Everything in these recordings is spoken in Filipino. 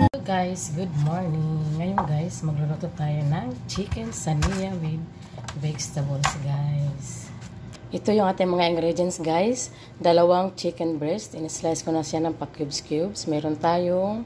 Hello guys, good morning. Ngayon guys, magluluto tayo ng chicken saniya with vegetables guys. Ito yung ating mga ingredients guys. Dalawang chicken breast. In-slice ko na siya ng pa-cubes. Meron tayong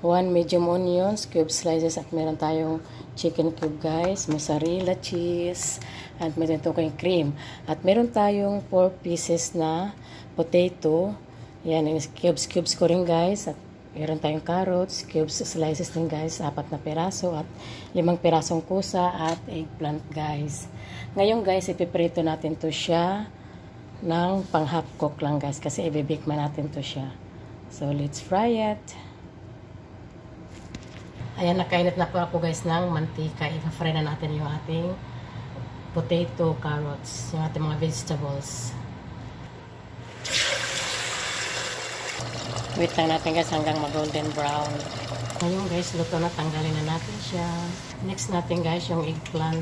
1 medium onions, cube slices, at meron tayong chicken cube guys, mozzarella cheese, at meron tayong cream. At meron tayong 4 pieces na potato. Yan, cubes ko rin guys. At meron tayong carrots, cubes slices din guys, 4 na piraso, at 5 pirasong kusa, at eggplant guys. Ngayon guys, ipiprito natin to siya ng pang half cook lang guys, kasi i-bake man natin to siya. So let's fry it. Ayan, nakainit na po ako guys ng mantika. I-fry na natin yung ating potato, carrots, yung ating mga vegetables. Wait lang natin guys hanggang mag-golden brown. Ngayon guys, luto na. Tanggalin na natin siya. Next natin guys, yung eggplant.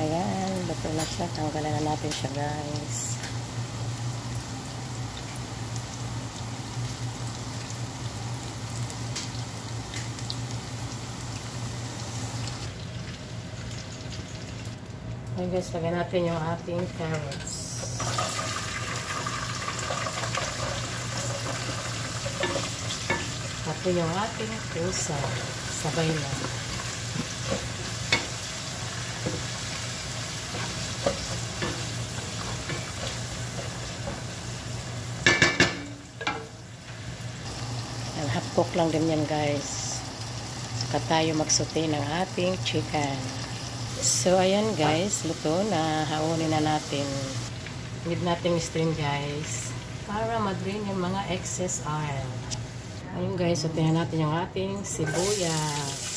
Ayan, luto na siya. Tanggalin na natin siya guys. Ngayon guys, lagyan natin yung ating carrots. At yung ating pusa. Sabay na. Half cook lang din yan guys. Saka tayo magsaute ng ating chicken. So, ayan guys, luto na. Haunin na natin. Need natin strain guys para ma-drain yung mga excess oil. Ayun guys, sautihan natin yung ating sibuyas.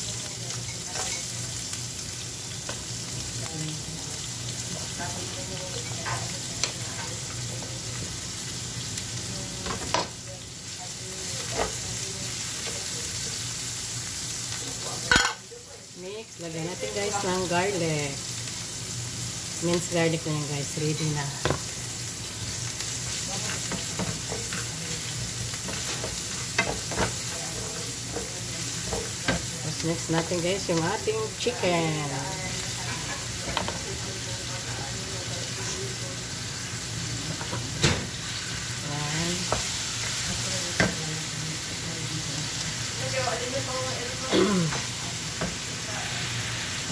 Next, lagyan natin guys ng garlic. Minced garlic na yan guys. Ready na. Tapos next natin guys yung ating chicken.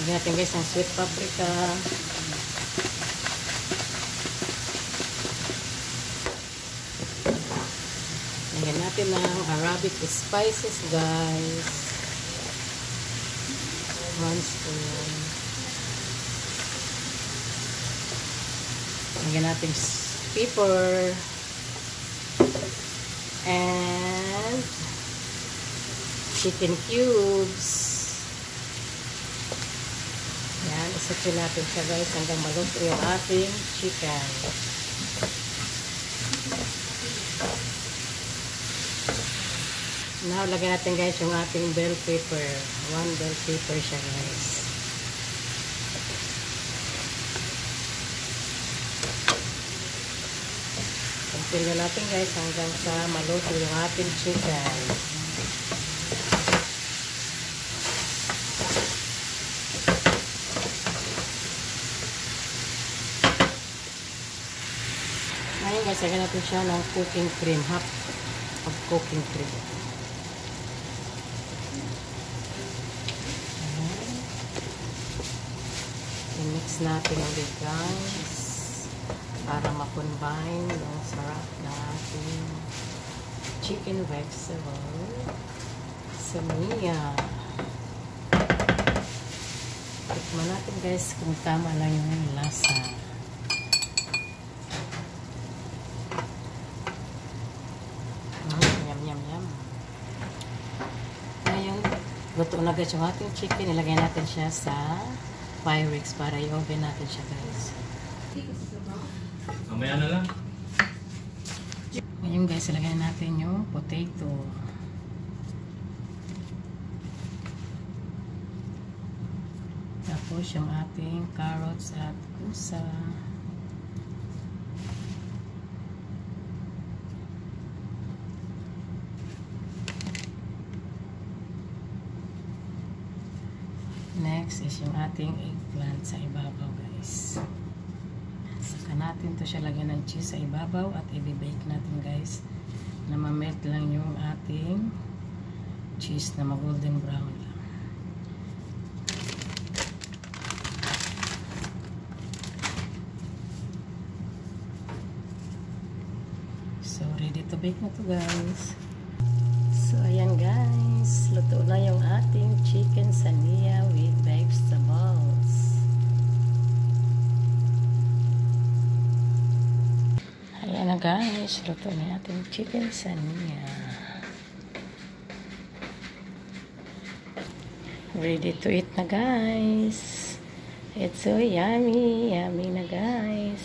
Lagyan natin guys ng sweet paprika. Lagyan natin ng Arabic spices guys. 1 spoon. Lagyan natin pepper. And chicken cubes. Yan, isatin natin siya guys hanggang maluto yung ating chicken. Now, lagyan natin guys yung ating bell pepper. 1 bell pepper siya guys. Continue natin guys hanggang sa maluto yung ating chicken. Ngayon guys, lagyan natin siya ng cooking cream. Half of cooking cream. I-mix natin ulit guys para ma-combine yung sarap na ating chicken vegetable saniya. Tikman natin guys kung tama lang yung lasa. Ngayon, luto na guys yung ating chicken. Ilagay natin siya sa Pyrex para i-oven natin siya guys. Mamaya na lang. Ngayon guys, ilagay natin yung potato. Tapos yung ating carrots at kusa. Next is yung ating eggplant sa ibabaw, guys. Saka natin to siya lagyan ng cheese sa ibabaw at i-bake natin, guys, na ma-melt lang yung ating cheese na mag-golden brown lang. So, ready to bake na to, guys. So, ayan, guys. Luto na yung ating chicken sania with vegetables. Ayan na, guys. Luto na yung ating chicken sania. Ready to eat na, guys. It's so yummy. Yummy na, guys.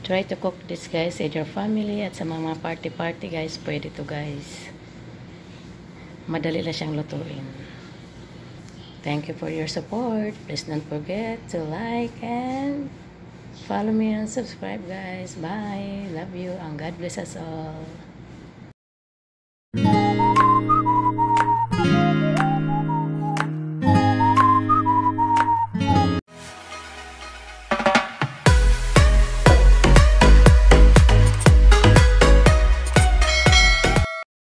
Try to cook this, guys, with your family at sa mga party-party, guys. Pwede to, guys. Madali lang siyang lutuin. Thank you for your support. Please don't forget to like and follow me and subscribe, guys. Bye. Love you and God bless us all.